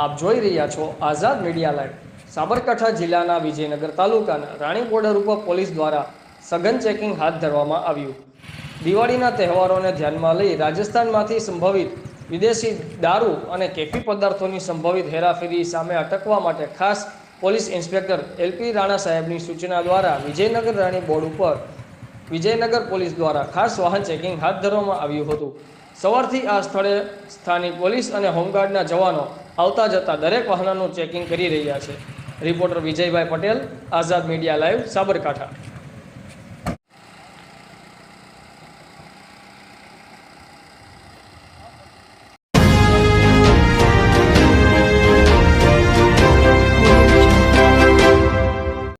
આપ જોઈ રહ્યા છો આઝાદ મીડિયા લાઈવ। સાબરકાંઠા જિલ્લાના વિજયનગર તાલુકાના રાણી બોર્ડર ઉપર પોલીસ દ્વારા સઘન ચેકિંગ હાથ ધરવામાં આવ્યું। દિવાળીના તહેવારોને ધ્યાનમાં લઈ રાજસ્થાનમાંથી સંભવિત વિદેશી દારૂ અને કેફી પદાર્થોની સંભવિત હેરાફેરી સામે અટકવા માટે ખાસ પોલીસ ઇન્સ્પેક્ટર એલપી રાણા સાહેબની સૂચના દ્વારા વિજયનગર રાણી બોર્ડ ઉપર વિજયનગર પોલીસ દ્વારા ખાસ વાહન ચેકિંગ હાથ ધરવામાં આવ્યું હતું। સવારથી આ સ્થળે સ્થાનિક પોલીસ અને હોમગાર્ડના જવાનો આવતા જતા દરેક વાહનોનું ચેકિંગ કરી રહ્યા છે। રિપોર્ટર વિજયભાઈ પટેલ, આઝાદ મીડિયા લાઈવ, સાબરકાંઠા।